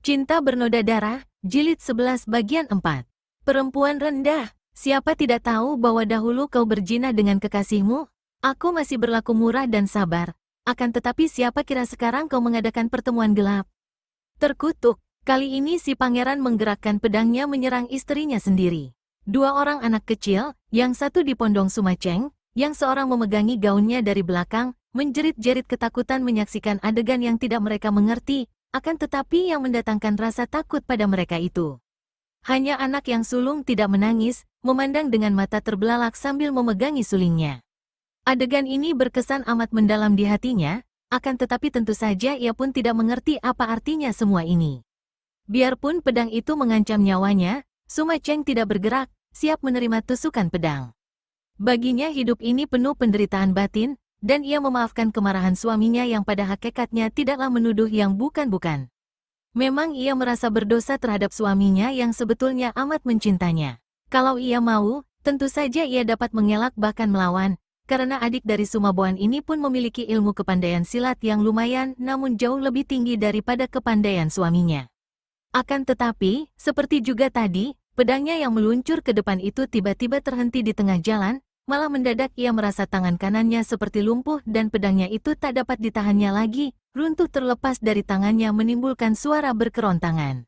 Cinta Bernoda Darah, Jilid 11 bagian 4. Perempuan rendah, siapa tidak tahu bahwa dahulu kau berzina dengan kekasihmu? Aku masih berlaku murah dan sabar. Akan tetapi siapa kira sekarang kau mengadakan pertemuan gelap? Terkutuk, kali ini si pangeran menggerakkan pedangnya menyerang istrinya sendiri. Dua orang anak kecil, yang satu dipondong Sumaceng, yang seorang memegangi gaunnya dari belakang, menjerit-jerit ketakutan menyaksikan adegan yang tidak mereka mengerti, akan tetapi yang mendatangkan rasa takut pada mereka itu. Hanya anak yang sulung tidak menangis, memandang dengan mata terbelalak sambil memegangi sulingnya. Adegan ini berkesan amat mendalam di hatinya, akan tetapi tentu saja ia pun tidak mengerti apa artinya semua ini. Biarpun pedang itu mengancam nyawanya, Sumaceng tidak bergerak, siap menerima tusukan pedang. Baginya hidup ini penuh penderitaan batin, dan ia memaafkan kemarahan suaminya yang pada hakikatnya tidaklah menuduh yang bukan-bukan. Memang ia merasa berdosa terhadap suaminya yang sebetulnya amat mencintanya. Kalau ia mau, tentu saja ia dapat mengelak bahkan melawan, karena adik dari Sumaboan ini pun memiliki ilmu kepandaian silat yang lumayan namun jauh lebih tinggi daripada kepandaian suaminya. Akan tetapi, seperti juga tadi, pedangnya yang meluncur ke depan itu tiba-tiba terhenti di tengah jalan, malah mendadak ia merasa tangan kanannya seperti lumpuh dan pedangnya itu tak dapat ditahannya lagi, runtuh terlepas dari tangannya menimbulkan suara berkerontangan.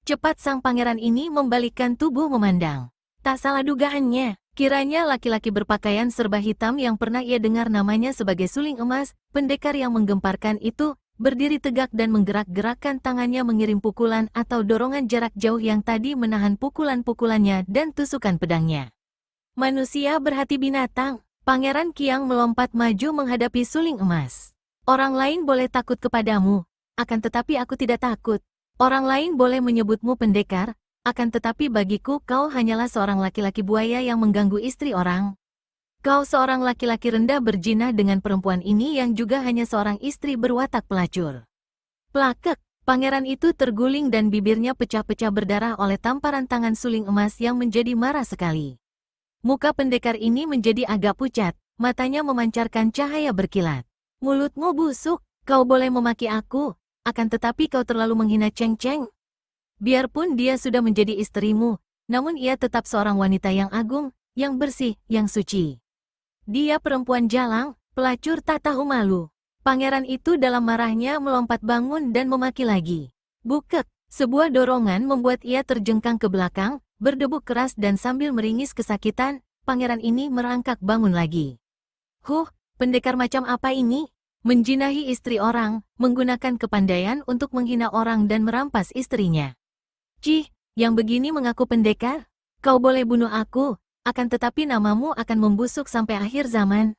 Cepat sang pangeran ini membalikkan tubuh memandang. Tak salah dugaannya, kiranya laki-laki berpakaian serba hitam yang pernah ia dengar namanya sebagai Suling Emas, pendekar yang menggemparkan itu, berdiri tegak dan menggerak-gerakkan tangannya mengirim pukulan atau dorongan jarak jauh yang tadi menahan pukulan-pukulannya dan tusukan pedangnya. Manusia berhati binatang, Pangeran Kiang melompat maju menghadapi Suling Emas. Orang lain boleh takut kepadamu, akan tetapi aku tidak takut. Orang lain boleh menyebutmu pendekar, akan tetapi bagiku kau hanyalah seorang laki-laki buaya yang mengganggu istri orang. Kau seorang laki-laki rendah berzina dengan perempuan ini yang juga hanya seorang istri berwatak pelacur. Plakek, pangeran itu terguling dan bibirnya pecah-pecah berdarah oleh tamparan tangan Suling Emas yang menjadi marah sekali. Muka pendekar ini menjadi agak pucat, matanya memancarkan cahaya berkilat. Mulutmu busuk, kau boleh memaki aku, akan tetapi kau terlalu menghina Cheng-Cheng. Biarpun dia sudah menjadi istrimu, namun ia tetap seorang wanita yang agung, yang bersih, yang suci. Dia perempuan jalang, pelacur tak tahu malu. Pangeran itu dalam marahnya melompat bangun dan memaki lagi. Bukek, sebuah dorongan membuat ia terjengkang ke belakang, berdebuk keras dan sambil meringis kesakitan, pangeran ini merangkak bangun lagi. Pendekar macam apa ini? Menjinahi istri orang, menggunakan kepandaian untuk menghina orang dan merampas istrinya. Cih, yang begini mengaku pendekar? Kau boleh bunuh aku, akan tetapi namamu akan membusuk sampai akhir zaman.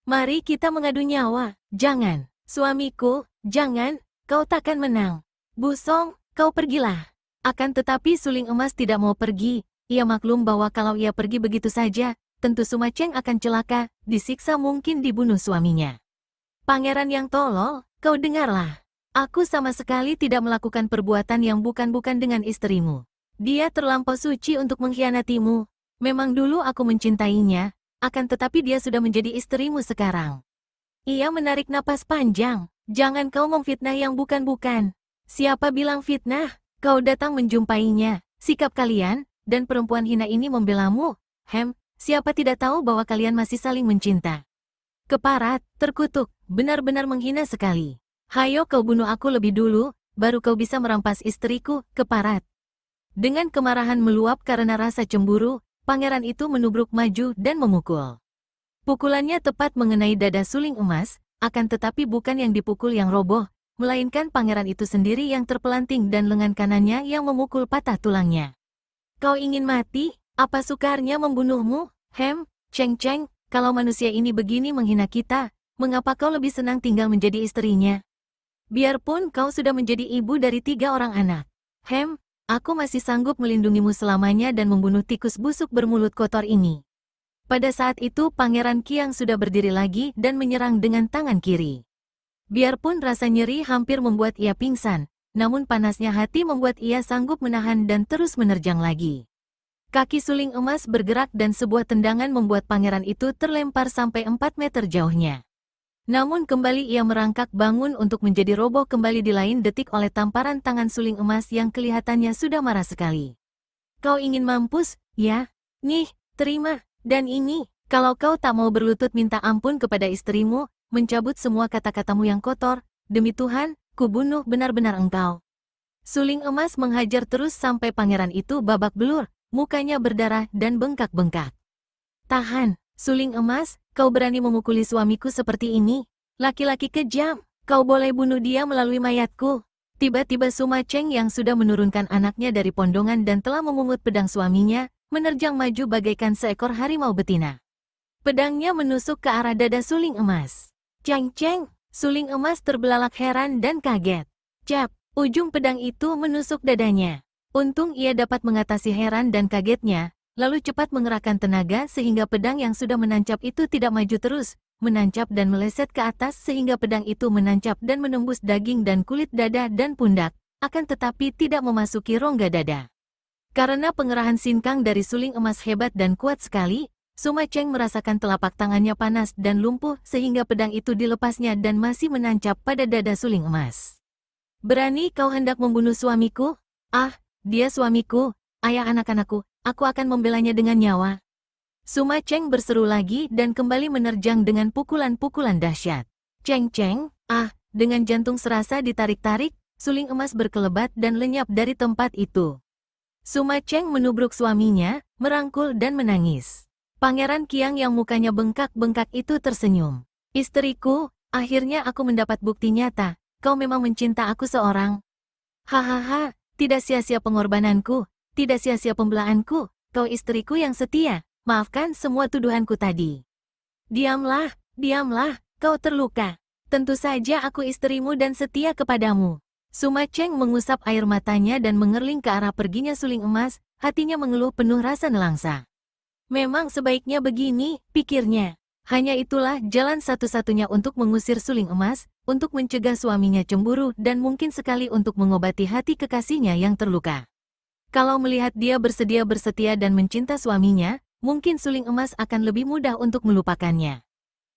Mari kita mengadu nyawa. Jangan, suamiku, jangan, kau takkan menang. Busong, kau pergilah. Akan tetapi Suling Emas tidak mau pergi, ia maklum bahwa kalau ia pergi begitu saja, tentu Sumaceng akan celaka, disiksa mungkin dibunuh suaminya. Pangeran yang tolol, kau dengarlah. Aku sama sekali tidak melakukan perbuatan yang bukan-bukan dengan istrimu. Dia terlampau suci untuk mengkhianatimu. Memang dulu aku mencintainya, akan tetapi dia sudah menjadi istrimu sekarang. Ia menarik napas panjang, jangan kau memfitnah yang bukan-bukan. Siapa bilang fitnah? Kau datang menjumpainya, sikap kalian, dan perempuan hina ini membelamu. Siapa tidak tahu bahwa kalian masih saling mencinta. Keparat, terkutuk, benar-benar menghina sekali. Hayo kau bunuh aku lebih dulu, baru kau bisa merampas istriku, keparat. Dengan kemarahan meluap karena rasa cemburu, pangeran itu menubruk maju dan memukul. Pukulannya tepat mengenai dada Suling Emas, akan tetapi bukan yang dipukul yang roboh, melainkan pangeran itu sendiri yang terpelanting dan lengan kanannya yang memukul patah tulangnya. Kau ingin mati? Apa sukarnya membunuhmu? Cheng-Cheng, kalau manusia ini begini menghina kita, mengapa kau lebih senang tinggal menjadi istrinya? Biarpun kau sudah menjadi ibu dari 3 orang anak. Aku masih sanggup melindungimu selamanya dan membunuh tikus busuk bermulut kotor ini. Pada saat itu Pangeran Kiang sudah berdiri lagi dan menyerang dengan tangan kiri. Biarpun rasa nyeri hampir membuat ia pingsan, namun panasnya hati membuat ia sanggup menahan dan terus menerjang lagi. Kaki Suling Emas bergerak dan sebuah tendangan membuat pangeran itu terlempar sampai 4 meter jauhnya. Namun kembali ia merangkak bangun untuk menjadi roboh kembali di lain detik oleh tamparan tangan suling emas yang kelihatannya sudah marah sekali. Kau ingin mampus, ya? Nih, terima. Dan ini, kalau kau tak mau berlutut minta ampun kepada istrimu, mencabut semua kata-katamu yang kotor, demi Tuhan, kubunuh benar-benar engkau. Suling emas menghajar terus sampai pangeran itu babak belur, mukanya berdarah dan bengkak-bengkak. Tahan, suling emas, kau berani memukuli suamiku seperti ini? Laki-laki kejam, kau boleh bunuh dia melalui mayatku. Tiba-tiba Suma Cheng yang sudah menurunkan anaknya dari pondongan dan telah memungut pedang suaminya, menerjang maju bagaikan seekor harimau betina. Pedangnya menusuk ke arah dada suling emas. Cheng Cheng, suling emas terbelalak heran dan kaget. Cap, ujung pedang itu menusuk dadanya. Untung ia dapat mengatasi heran dan kagetnya, lalu cepat mengerahkan tenaga sehingga pedang yang sudah menancap itu tidak maju terus, menancap dan meleset ke atas sehingga pedang itu menancap dan menembus daging dan kulit dada dan pundak, akan tetapi tidak memasuki rongga dada. Karena pengerahan sinkang dari suling emas hebat dan kuat sekali, Suma Cheng merasakan telapak tangannya panas dan lumpuh sehingga pedang itu dilepasnya dan masih menancap pada dada suling emas. Berani kau hendak membunuh suamiku? Ah, dia suamiku, ayah anak-anakku, aku akan membelanya dengan nyawa. Suma Cheng berseru lagi dan kembali menerjang dengan pukulan-pukulan dahsyat. Cheng Cheng, dengan jantung serasa ditarik-tarik, suling emas berkelebat dan lenyap dari tempat itu. Suma Cheng menubruk suaminya, merangkul dan menangis. Pangeran Qiang yang mukanya bengkak-bengkak itu tersenyum. Istriku, akhirnya aku mendapat bukti nyata, kau memang mencinta aku seorang. Hahaha, tidak sia-sia pengorbananku, tidak sia-sia pembelaanku, kau istriku yang setia, maafkan semua tuduhanku tadi. Diamlah, diamlah, kau terluka. Tentu saja aku istrimu dan setia kepadamu. Suma Cheng mengusap air matanya dan mengerling ke arah perginya suling emas, hatinya mengeluh penuh rasa nelangsa. Memang sebaiknya begini, pikirnya. Hanya itulah jalan satu-satunya untuk mengusir suling emas, untuk mencegah suaminya cemburu dan mungkin sekali untuk mengobati hati kekasihnya yang terluka. Kalau melihat dia bersedia dan mencinta suaminya, mungkin suling emas akan lebih mudah untuk melupakannya.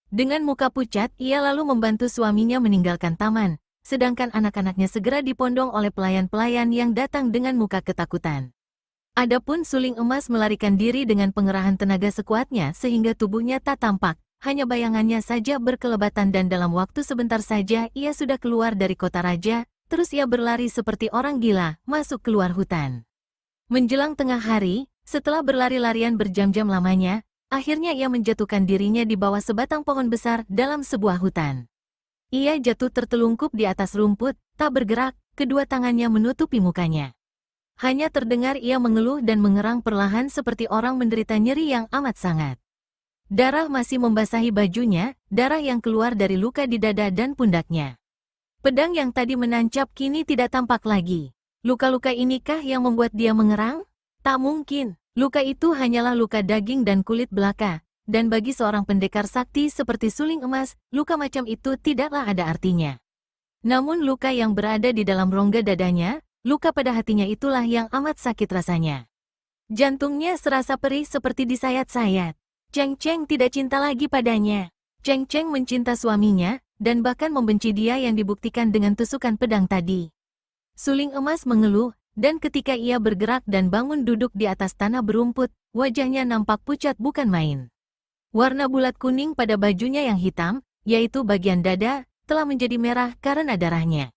Dengan muka pucat, ia lalu membantu suaminya meninggalkan taman, sedangkan anak-anaknya segera dipondong oleh pelayan-pelayan yang datang dengan muka ketakutan. Adapun suling emas melarikan diri dengan pengerahan tenaga sekuatnya sehingga tubuhnya tak tampak, hanya bayangannya saja berkelebatan dan dalam waktu sebentar saja ia sudah keluar dari kota raja, terus ia berlari seperti orang gila, masuk keluar hutan. Menjelang tengah hari, setelah berlari-larian berjam-jam lamanya, akhirnya ia menjatuhkan dirinya di bawah sebatang pohon besar dalam sebuah hutan. Ia jatuh tertelungkup di atas rumput, tak bergerak, kedua tangannya menutupi mukanya. Hanya terdengar ia mengeluh dan mengerang perlahan seperti orang menderita nyeri yang amat sangat. Darah masih membasahi bajunya, darah yang keluar dari luka di dada dan pundaknya. Pedang yang tadi menancap kini tidak tampak lagi. Luka-luka inikah yang membuat dia mengerang? Tak mungkin, luka itu hanyalah luka daging dan kulit belaka, dan bagi seorang pendekar sakti seperti suling emas, luka macam itu tidaklah ada artinya. Namun luka yang berada di dalam rongga dadanya, luka pada hatinya itulah yang amat sakit rasanya. Jantungnya serasa perih seperti disayat-sayat. Cheng Cheng tidak cinta lagi padanya. Cheng Cheng mencinta suaminya, dan bahkan membenci dia yang dibuktikan dengan tusukan pedang tadi. Suling emas mengeluh, dan ketika ia bergerak dan bangun duduk di atas tanah berumput, wajahnya nampak pucat bukan main. Warna bulat kuning pada bajunya yang hitam, yaitu bagian dada, telah menjadi merah karena darahnya.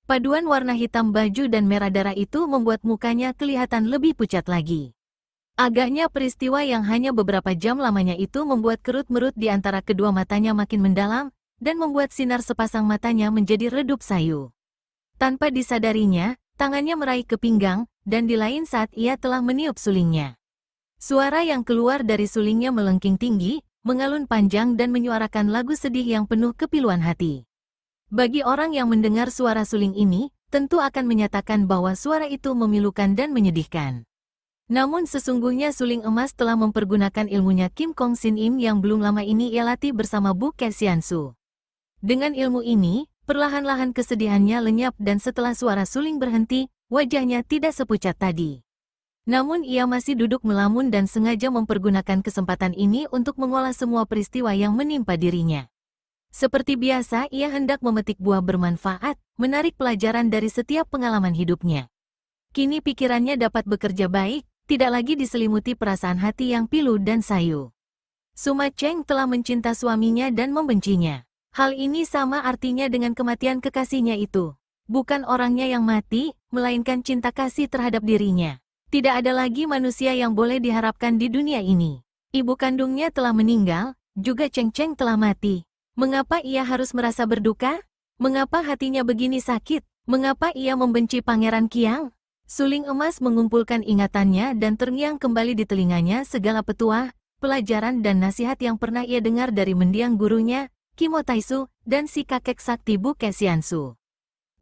Paduan warna hitam baju dan merah darah itu membuat mukanya kelihatan lebih pucat lagi. Agaknya peristiwa yang hanya beberapa jam lamanya itu membuat kerut-merut di antara kedua matanya makin mendalam, dan membuat sinar sepasang matanya menjadi redup sayu. Tanpa disadarinya, tangannya meraih ke pinggang, dan di lain saat ia telah meniup sulingnya. Suara yang keluar dari sulingnya melengking tinggi, mengalun panjang dan menyuarakan lagu sedih yang penuh kepiluan hati. Bagi orang yang mendengar suara suling ini, tentu akan menyatakan bahwa suara itu memilukan dan menyedihkan. Namun sesungguhnya suling emas telah mempergunakan ilmunya Kim Kong Sin Im yang belum lama ini ia latih bersama Bu Ke Xiansu. Dengan ilmu ini, perlahan-lahan kesedihannya lenyap dan setelah suara suling berhenti, wajahnya tidak sepucat tadi. Namun ia masih duduk melamun dan sengaja mempergunakan kesempatan ini untuk mengolah semua peristiwa yang menimpa dirinya. Seperti biasa, ia hendak memetik buah bermanfaat, menarik pelajaran dari setiap pengalaman hidupnya. Kini pikirannya dapat bekerja baik, tidak lagi diselimuti perasaan hati yang pilu dan sayu. Suma Cheng telah mencinta suaminya dan membencinya. Hal ini sama artinya dengan kematian kekasihnya itu. Bukan orangnya yang mati, melainkan cinta kasih terhadap dirinya. Tidak ada lagi manusia yang boleh diharapkan di dunia ini. Ibu kandungnya telah meninggal, juga Cheng Cheng telah mati. Mengapa ia harus merasa berduka? Mengapa hatinya begini sakit? Mengapa ia membenci Pangeran Qiang? Suling emas mengumpulkan ingatannya dan terngiang kembali di telinganya segala petuah, pelajaran dan nasihat yang pernah ia dengar dari mendiang gurunya, Kimo Taisu, dan si kakek sakti Bu Kesiansu.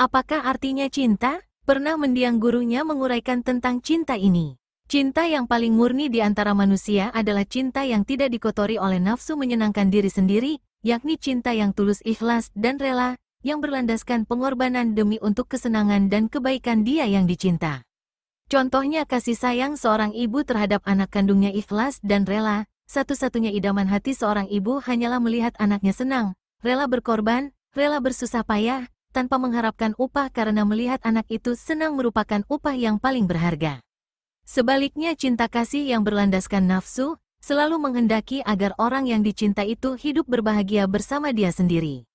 Apakah artinya cinta? Pernah mendiang gurunya menguraikan tentang cinta ini. Cinta yang paling murni di antara manusia adalah cinta yang tidak dikotori oleh nafsu menyenangkan diri sendiri, yakni cinta yang tulus ikhlas dan rela, yang berlandaskan pengorbanan demi untuk kesenangan dan kebaikan dia yang dicinta. Contohnya kasih sayang seorang ibu terhadap anak kandungnya ikhlas dan rela, satu-satunya idaman hati seorang ibu hanyalah melihat anaknya senang, rela berkorban, rela bersusah payah, tanpa mengharapkan upah karena melihat anak itu senang merupakan upah yang paling berharga. Sebaliknya cinta kasih yang berlandaskan nafsu, selalu menghendaki agar orang yang dicinta itu hidup berbahagia bersama dia sendiri.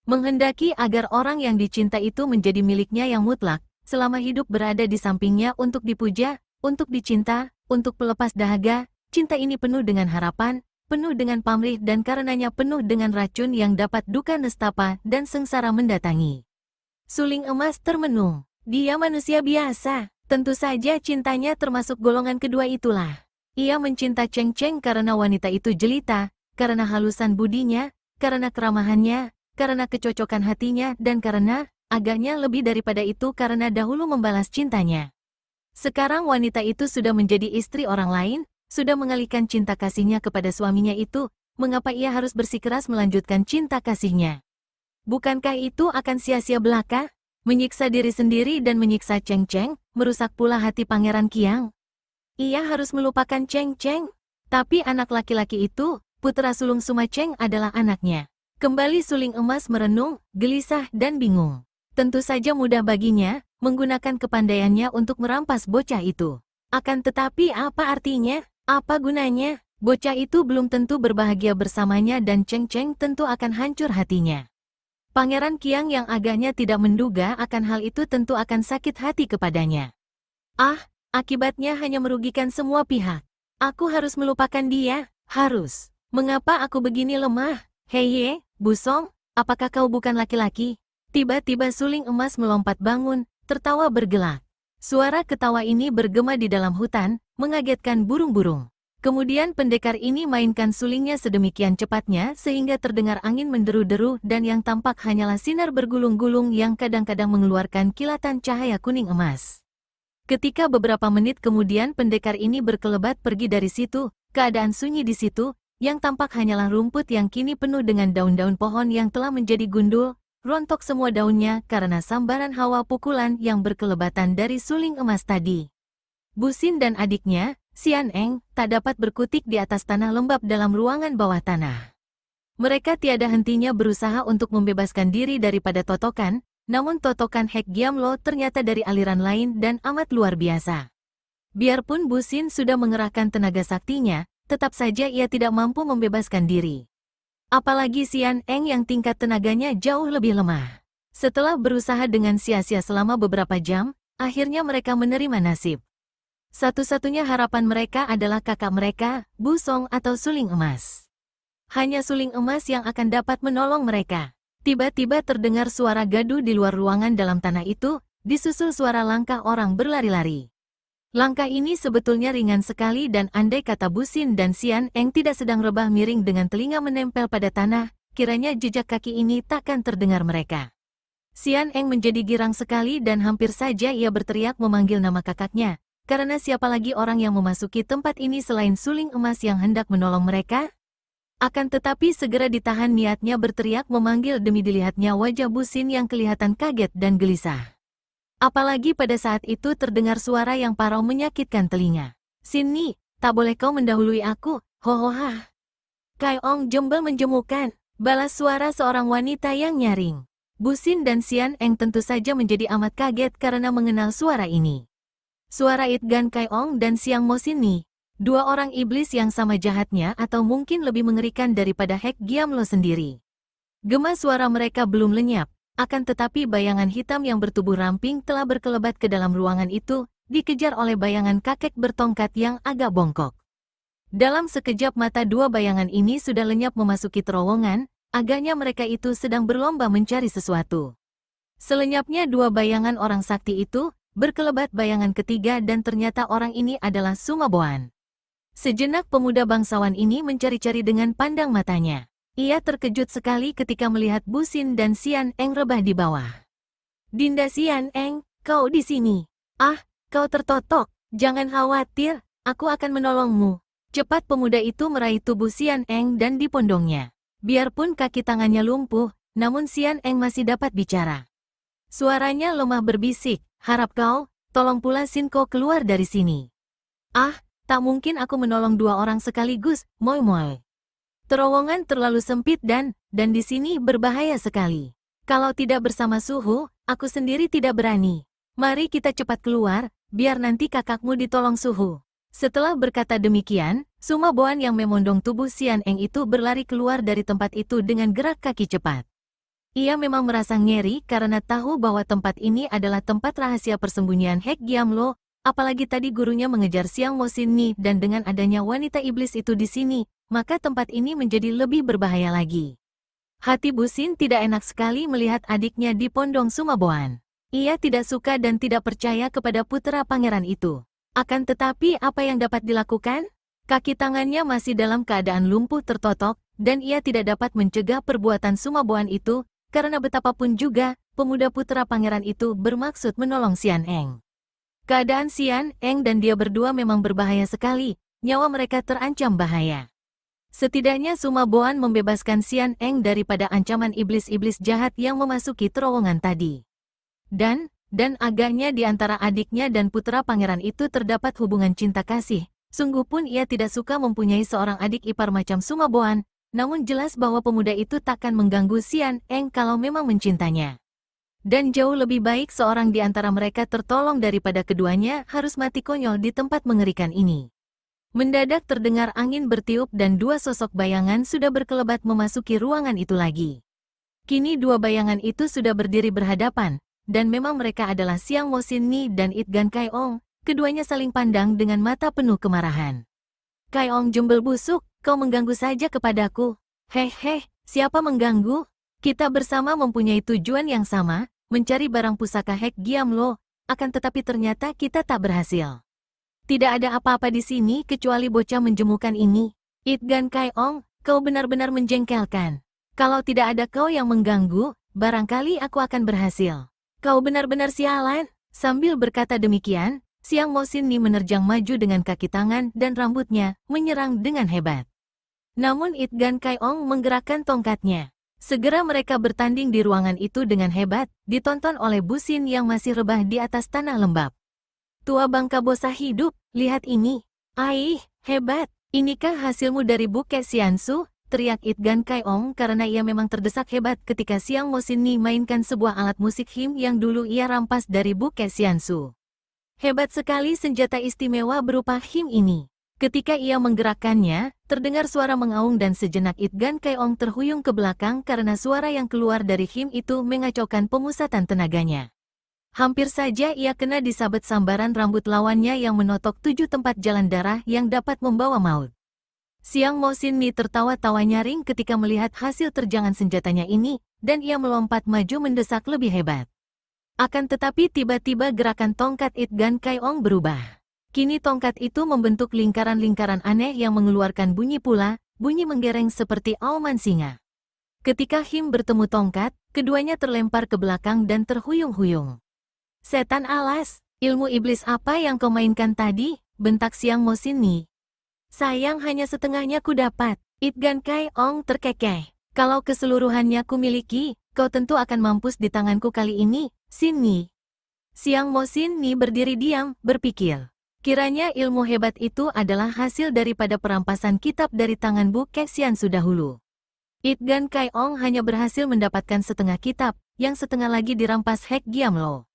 Menghendaki agar orang yang dicinta itu menjadi miliknya yang mutlak, selama hidup berada di sampingnya untuk dipuja, untuk dicinta, untuk pelepas dahaga. Cinta ini penuh dengan harapan, penuh dengan pamrih dan karenanya penuh dengan racun yang dapat duka nestapa dan sengsara mendatangi. Suling emas termenung. Dia manusia biasa. Tentu saja cintanya termasuk golongan kedua itulah. Ia mencinta Cheng Cheng karena wanita itu jelita, karena halusan budinya, karena keramahannya, karena kecocokan hatinya, dan karena, agaknya lebih daripada itu karena dahulu membalas cintanya. Sekarang wanita itu sudah menjadi istri orang lain, sudah mengalihkan cinta kasihnya kepada suaminya itu, mengapa ia harus bersikeras melanjutkan cinta kasihnya? Bukankah itu akan sia-sia belaka? Menyiksa diri sendiri dan menyiksa Cheng Cheng, merusak pula hati Pangeran Qiang. Ia harus melupakan Cheng Cheng. Tapi anak laki-laki itu, putra sulung Suma Cheng adalah anaknya. Kembali suling emas merenung, gelisah dan bingung. Tentu saja mudah baginya, menggunakan kepandaiannya untuk merampas bocah itu. Akan tetapi apa artinya? Apa gunanya? Bocah itu belum tentu berbahagia bersamanya dan Cheng Cheng tentu akan hancur hatinya. Pangeran Qiang yang agaknya tidak menduga akan hal itu tentu akan sakit hati kepadanya. Akibatnya hanya merugikan semua pihak. Aku harus melupakan dia, harus. Mengapa aku begini lemah? Hei, Busong, apakah kau bukan laki-laki? Tiba-tiba suling emas melompat bangun, tertawa bergelak. Suara ketawa ini bergema di dalam hutan, mengagetkan burung-burung. Kemudian pendekar ini mainkan sulingnya sedemikian cepatnya sehingga terdengar angin menderu-deru dan yang tampak hanyalah sinar bergulung-gulung yang kadang-kadang mengeluarkan kilatan cahaya kuning emas. Ketika beberapa menit kemudian pendekar ini berkelebat pergi dari situ, keadaan sunyi di situ, yang tampak hanyalah rumput yang kini penuh dengan daun-daun pohon yang telah menjadi gundul, rontok semua daunnya karena sambaran hawa pukulan yang berkelebatan dari suling emas tadi. Busin dan adiknya, Xian Eng, tak dapat berkutik di atas tanah lembab dalam ruangan bawah tanah. Mereka tiada hentinya berusaha untuk membebaskan diri daripada totokan, namun totokan Hek Giamlo ternyata dari aliran lain dan amat luar biasa. Biarpun Busin sudah mengerahkan tenaga saktinya, tetap saja ia tidak mampu membebaskan diri. Apalagi Xian Eng yang tingkat tenaganya jauh lebih lemah. Setelah berusaha dengan sia-sia selama beberapa jam, akhirnya mereka menerima nasib. Satu-satunya harapan mereka adalah kakak mereka, Busong atau suling emas. Hanya suling emas yang akan dapat menolong mereka. Tiba-tiba terdengar suara gaduh di luar ruangan dalam tanah itu, disusul suara langkah orang berlari-lari. Langkah ini sebetulnya ringan sekali dan andai kata Busin dan Xian Eng tidak sedang rebah miring dengan telinga menempel pada tanah, kiranya jejak kaki ini takkan terdengar mereka. Xian Eng menjadi girang sekali dan hampir saja ia berteriak memanggil nama kakaknya. Karena siapa lagi orang yang memasuki tempat ini selain suling emas yang hendak menolong mereka? Akan tetapi segera ditahan niatnya berteriak memanggil demi dilihatnya wajah Busin yang kelihatan kaget dan gelisah. Apalagi pada saat itu terdengar suara yang parau menyakitkan telinga. Sini, tak boleh kau mendahului aku, hohoha. Kai Ong jembel menjemukan. Balas suara seorang wanita yang nyaring. Bu Xin dan Xian Eng tentu saja menjadi amat kaget karena mengenal suara ini. Suara It Gan Kai Ong dan Xiang Mo Xin Ni, dua orang iblis yang sama jahatnya atau mungkin lebih mengerikan daripada Hek Giam Lo sendiri. Gema suara mereka belum lenyap, akan tetapi bayangan hitam yang bertubuh ramping telah berkelebat ke dalam ruangan itu, dikejar oleh bayangan kakek bertongkat yang agak bongkok. Dalam sekejap mata dua bayangan ini sudah lenyap memasuki terowongan, agaknya mereka itu sedang berlomba mencari sesuatu. Selenyapnya dua bayangan orang sakti itu, berkelebat bayangan ketiga dan ternyata orang ini adalah Sumaboan. Sejenak pemuda bangsawan ini mencari-cari dengan pandang matanya. Ia terkejut sekali ketika melihat Bu Xin dan Xian Eng rebah di bawah. Dinda Xian Eng, kau di sini. Ah, kau tertotok. Jangan khawatir, aku akan menolongmu. Cepat pemuda itu meraih tubuh Xian Eng dan dipondongnya. Biarpun kaki tangannya lumpuh, namun Xian Eng masih dapat bicara. Suaranya lemah berbisik, harap kau, tolong pula Xin Ko keluar dari sini. Ah, tak mungkin aku menolong dua orang sekaligus, moi-moi. Terowongan terlalu sempit dan di sini berbahaya sekali. Kalau tidak bersama Suhu, aku sendiri tidak berani. Mari kita cepat keluar, biar nanti kakakmu ditolong Suhu. Setelah berkata demikian, Sumaboan yang memondong tubuh Xian Eng itu berlari keluar dari tempat itu dengan gerak kaki cepat. Ia memang merasa ngeri karena tahu bahwa tempat ini adalah tempat rahasia persembunyian Hek Giam Lo, apalagi tadi gurunya mengejar Xiang Mo Xin Ni dan dengan adanya wanita iblis itu di sini, maka tempat ini menjadi lebih berbahaya lagi. Hati Bu Xin tidak enak sekali melihat adiknya dipondong Sumaboan. Ia tidak suka dan tidak percaya kepada putra pangeran itu. Akan tetapi apa yang dapat dilakukan? Kaki tangannya masih dalam keadaan lumpuh tertotok, dan ia tidak dapat mencegah perbuatan Sumaboan itu, karena betapapun juga, pemuda putra pangeran itu bermaksud menolong Xian Eng. Keadaan Xian Eng dan dia berdua memang berbahaya sekali, nyawa mereka terancam bahaya. Setidaknya Sumaboan membebaskan Xian Eng daripada ancaman iblis-iblis jahat yang memasuki terowongan tadi. Dan agaknya di antara adiknya dan putra pangeran itu terdapat hubungan cinta kasih. Sungguh pun ia tidak suka mempunyai seorang adik ipar macam Sumaboan, namun jelas bahwa pemuda itu takkan mengganggu Xian Eng kalau memang mencintanya. Dan jauh lebih baik seorang di antara mereka tertolong daripada keduanya harus mati konyol di tempat mengerikan ini. Mendadak terdengar angin bertiup dan dua sosok bayangan sudah berkelebat memasuki ruangan itu lagi. Kini dua bayangan itu sudah berdiri berhadapan, dan memang mereka adalah Xiang Mo Xin Ni dan It Gan Kai Ong, keduanya saling pandang dengan mata penuh kemarahan. Kai Ong jembel busuk, kau mengganggu saja kepadaku. Heh, siapa mengganggu? Kita bersama mempunyai tujuan yang sama, mencari barang pusaka Hek Giam Lo, akan tetapi ternyata kita tak berhasil. Tidak ada apa-apa di sini kecuali bocah menjemukan ini. It Gan Kai Ong, kau benar-benar menjengkelkan. Kalau tidak ada kau yang mengganggu, barangkali aku akan berhasil. Kau benar-benar sialan. Sambil berkata demikian, Xiang Mo Xin Ni menerjang maju dengan kaki tangan dan rambutnya, menyerang dengan hebat. Namun It Gan Kai Ong menggerakkan tongkatnya. Segera mereka bertanding di ruangan itu dengan hebat, ditonton oleh Bu Xin yang masih rebah di atas tanah lembab. Tua bangka bosah hidup, lihat ini. Aih, hebat. Inikah hasilmu dari Bukit Xiansu? Teriak It Gan Kai Ong karena ia memang terdesak hebat ketika Xiang Mo Xin Ni mainkan sebuah alat musik him yang dulu ia rampas dari Bukit Xiansu. Hebat sekali senjata istimewa berupa him ini. Ketika ia menggerakkannya, terdengar suara mengaung dan sejenak It Gan Kai Ong terhuyung ke belakang karena suara yang keluar dari him itu mengacaukan pemusatan tenaganya. Hampir saja ia kena disabet sambaran rambut lawannya yang menotok 7 tempat jalan darah yang dapat membawa maut. Xiang Mo Xin Ni tertawa-tawa nyaring ketika melihat hasil terjangan senjatanya ini, dan ia melompat maju mendesak lebih hebat. Akan tetapi tiba-tiba gerakan tongkat It Gan Kai Ong berubah. Kini tongkat itu membentuk lingkaran-lingkaran aneh yang mengeluarkan bunyi pula, bunyi menggereng seperti auman singa. Ketika him bertemu tongkat, keduanya terlempar ke belakang dan terhuyung-huyung. Setan alas, ilmu iblis apa yang kau mainkan tadi? Bentak Xiang Mo Xin Ni. Sayang hanya setengahnya ku dapat. It Gan Kai Ong terkekeh. Kalau keseluruhannya ku miliki, kau tentu akan mampus di tanganku kali ini, Xin Ni. Xiang Mo Xin Ni berdiri diam, berpikir. Kiranya ilmu hebat itu adalah hasil daripada perampasan kitab dari tangan Bu Kexian dahulu. Itgan Kaiong hanya berhasil mendapatkan setengah kitab, yang setengah lagi dirampas Hek Giamlo.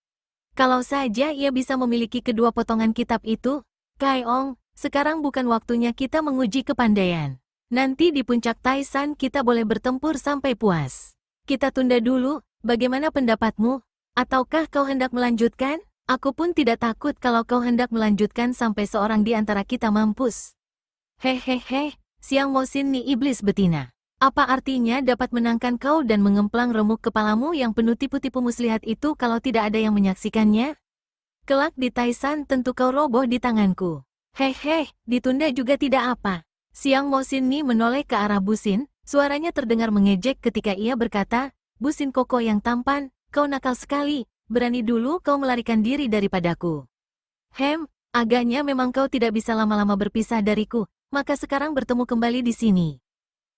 Kalau saja ia bisa memiliki kedua potongan kitab itu, Kaiong, sekarang bukan waktunya kita menguji kepandaian. Nanti di puncak Taisan kita boleh bertempur sampai puas. Kita tunda dulu, bagaimana pendapatmu? Ataukah kau hendak melanjutkan? Aku pun tidak takut kalau kau hendak melanjutkan sampai seorang di antara kita mampus. Hehehe, Siang Mosin ni iblis betina. Apa artinya dapat menangkan kau dan mengemplang remuk kepalamu yang penuh tipu-tipu muslihat itu kalau tidak ada yang menyaksikannya? Kelak di Taisan tentu kau roboh di tanganku. Hehe, ditunda juga tidak apa. Siang Mosin ni menoleh ke arah Busin, suaranya terdengar mengejek ketika ia berkata, Busin Koko yang tampan, kau nakal sekali, berani dulu kau melarikan diri daripadaku. Agaknya memang kau tidak bisa lama-lama berpisah dariku, maka sekarang bertemu kembali di sini.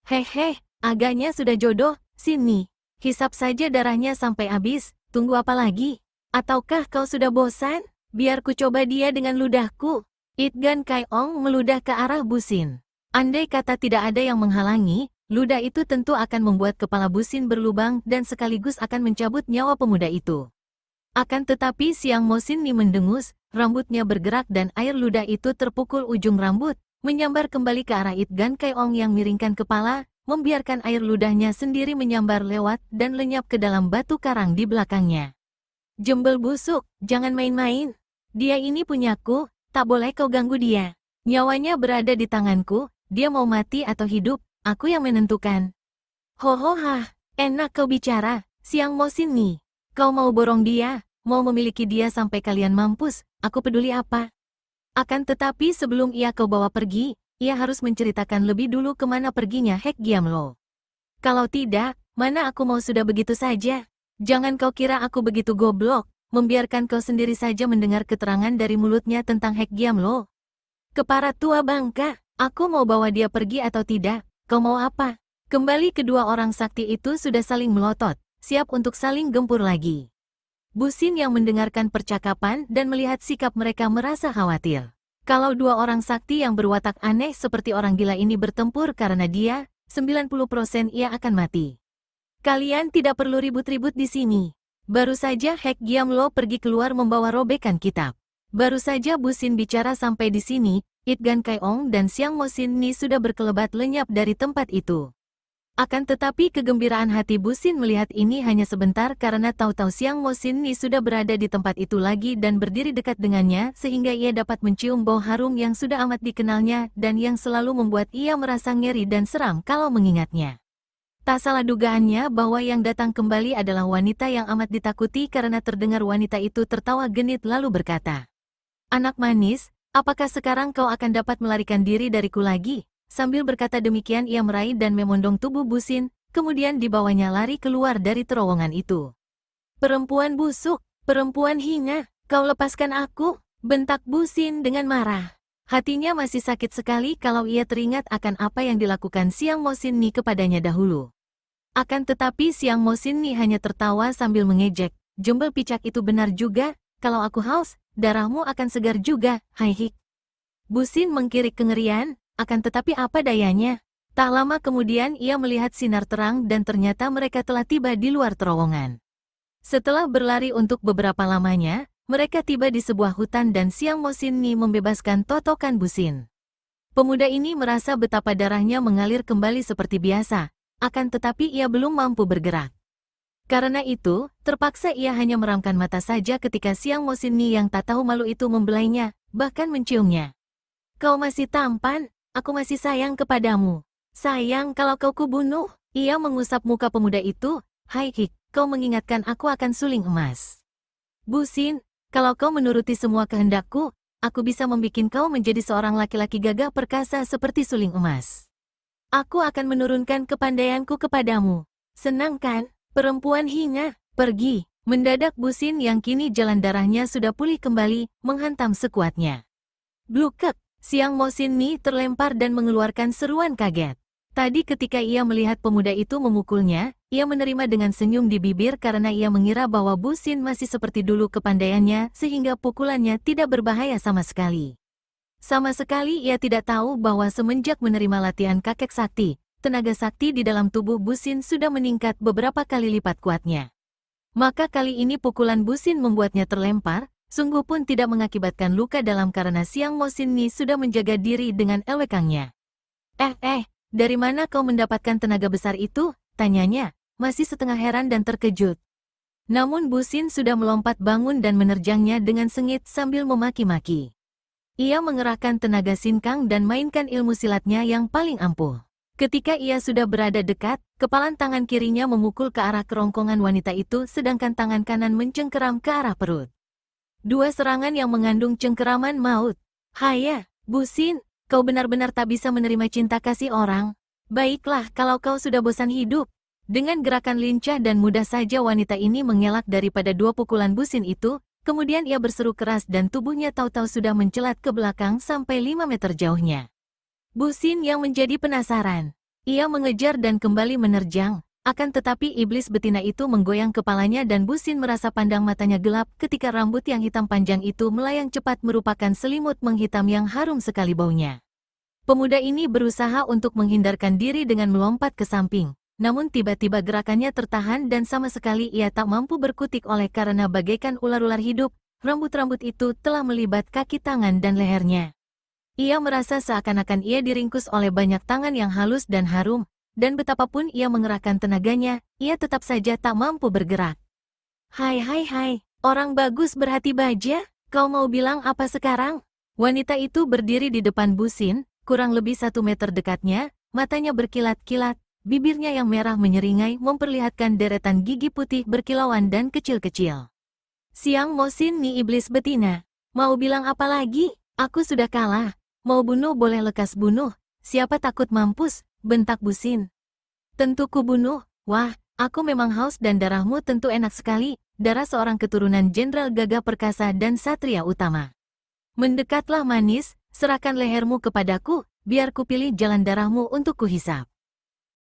Hehe, agaknya sudah jodoh, sini. Hisap saja darahnya sampai habis, tunggu apa lagi? Ataukah kau sudah bosan? Biar ku coba dia dengan ludahku. Itgan Kaiong meludah ke arah Busin. Andai kata tidak ada yang menghalangi, ludah itu tentu akan membuat kepala Busin berlubang dan sekaligus akan mencabut nyawa pemuda itu. Akan tetapi Siang Mosin ni mendengus, rambutnya bergerak dan air ludah itu terpukul ujung rambut, menyambar kembali ke arah Itgan Kaiong yang miringkan kepala, membiarkan air ludahnya sendiri menyambar lewat dan lenyap ke dalam batu karang di belakangnya. Jembel busuk, jangan main-main. Dia ini punyaku, tak boleh kau ganggu dia. Nyawanya berada di tanganku, dia mau mati atau hidup, aku yang menentukan. Hohoha, enak kau bicara, Siang Mosin nih. Kau mau borong dia, mau memiliki dia sampai kalian mampus, aku peduli apa? Akan tetapi sebelum ia kau bawa pergi, ia harus menceritakan lebih dulu kemana perginya Hek Giamlo. Kalau tidak, mana aku mau sudah begitu saja. Jangan kau kira aku begitu goblok, membiarkan kau sendiri saja mendengar keterangan dari mulutnya tentang Hek Giamlo. Kepara tua bangka, aku mau bawa dia pergi atau tidak, kau mau apa? Kembali kedua orang sakti itu sudah saling melotot, siap untuk saling gempur lagi. Busin yang mendengarkan percakapan dan melihat sikap mereka merasa khawatir. Kalau dua orang sakti yang berwatak aneh seperti orang gila ini bertempur karena dia, 90% ia akan mati. Kalian tidak perlu ribut-ribut di sini. Baru saja Hek Giamlo pergi keluar membawa robekan kitab. Baru saja Busin bicara sampai di sini, Itgan Kaiong dan Siang Mosin ni sudah berkelebat lenyap dari tempat itu. Akan tetapi kegembiraan hati Busin melihat ini hanya sebentar karena tahu-tahu Siang Mosin ni sudah berada di tempat itu lagi dan berdiri dekat dengannya sehingga ia dapat mencium bau harum yang sudah amat dikenalnya dan yang selalu membuat ia merasa ngeri dan seram kalau mengingatnya. Tak salah dugaannya bahwa yang datang kembali adalah wanita yang amat ditakuti karena terdengar wanita itu tertawa genit lalu berkata, Anak manis, apakah sekarang kau akan dapat melarikan diri dariku lagi? Sambil berkata demikian ia meraih dan memondong tubuh Busin, kemudian dibawanya lari keluar dari terowongan itu. Perempuan busuk, perempuan hina, kau lepaskan aku, bentak Busin dengan marah. Hatinya masih sakit sekali kalau ia teringat akan apa yang dilakukan Siang Mosin ni kepadanya dahulu. Akan tetapi Siang Mosin ni hanya tertawa sambil mengejek, jembel picak itu benar juga, kalau aku haus, darahmu akan segar juga, hai hik. Busin mengkirik kengerian, akan tetapi apa dayanya? Tak lama kemudian ia melihat sinar terang dan ternyata mereka telah tiba di luar terowongan. Setelah berlari untuk beberapa lamanya, mereka tiba di sebuah hutan dan Siang Mosin ni membebaskan totokan Busin. Pemuda ini merasa betapa darahnya mengalir kembali seperti biasa, akan tetapi ia belum mampu bergerak. Karena itu, terpaksa ia hanya meramkan mata saja ketika Siang Mosin ni yang tak tahu malu itu membelainya, bahkan menciumnya. Kau masih tampan. Aku masih sayang kepadamu. Sayang kalau kau kubunuh. Ia mengusap muka pemuda itu. Hai Hik, kau mengingatkan aku akan suling emas. Busin, kalau kau menuruti semua kehendakku, aku bisa membuat kau menjadi seorang laki-laki gagah perkasa seperti suling emas. Aku akan menurunkan kepandaianku kepadamu. Senang kan, perempuan hina? Pergi. Mendadak Busin yang kini jalan darahnya sudah pulih kembali, menghantam sekuatnya. Blukek. Siang Mosin ni terlempar dan mengeluarkan seruan kaget. Tadi ketika ia melihat pemuda itu memukulnya, ia menerima dengan senyum di bibir karena ia mengira bahwa Busin masih seperti dulu kepandaiannya sehingga pukulannya tidak berbahaya sama sekali. Sama sekali ia tidak tahu bahwa semenjak menerima latihan kakek sakti, tenaga sakti di dalam tubuh Busin sudah meningkat beberapa kali lipat kuatnya. Maka kali ini pukulan Busin membuatnya terlempar, sungguh pun tidak mengakibatkan luka dalam karena Siang Mosin Ni sudah menjaga diri dengan elwekangnya. Dari mana kau mendapatkan tenaga besar itu? Tanyanya, masih setengah heran dan terkejut. Namun Busin sudah melompat bangun dan menerjangnya dengan sengit sambil memaki-maki. Ia mengerahkan tenaga sinkang dan mainkan ilmu silatnya yang paling ampuh. Ketika ia sudah berada dekat, kepalan tangan kirinya memukul ke arah kerongkongan wanita itu sedangkan tangan kanan mencengkeram ke arah perut. Dua serangan yang mengandung cengkeraman maut. Haya, Busin, kau benar-benar tak bisa menerima cinta kasih orang. Baiklah kalau kau sudah bosan hidup. Dengan gerakan lincah dan mudah saja wanita ini mengelak daripada dua pukulan Busin itu, kemudian ia berseru keras dan tubuhnya tahu-tahu sudah mencelat ke belakang sampai 5 meter jauhnya. Busin yang menjadi penasaran. Ia mengejar dan kembali menerjang, akan tetapi iblis betina itu menggoyang kepalanya dan Busin merasa pandang matanya gelap ketika rambut yang hitam panjang itu melayang cepat merupakan selimut menghitam yang harum sekali baunya. Pemuda ini berusaha untuk menghindarkan diri dengan melompat ke samping. Namun tiba-tiba gerakannya tertahan dan sama sekali ia tak mampu berkutik oleh karena bagaikan ular-ular hidup, rambut-rambut itu telah melibat kaki tangan dan lehernya. Ia merasa seakan-akan ia diringkus oleh banyak tangan yang halus dan harum, dan betapapun ia mengerahkan tenaganya, ia tetap saja tak mampu bergerak. Hai, orang bagus berhati baja, kau mau bilang apa sekarang? Wanita itu berdiri di depan Busin, kurang lebih 1 meter dekatnya, matanya berkilat-kilat. Bibirnya yang merah menyeringai memperlihatkan deretan gigi putih berkilauan dan kecil-kecil. Siang Mosin Ni iblis betina. Mau bilang apa lagi? Aku sudah kalah. Mau bunuh boleh lekas bunuh. Siapa takut mampus? Bentak Busin. Tentu ku bunuh. Wah, aku memang haus dan darahmu tentu enak sekali. Darah seorang keturunan Jenderal Gagah Perkasa dan Satria Utama. Mendekatlah manis, serahkan lehermu kepadaku, biar ku pilih jalan darahmu untuk kuhisap.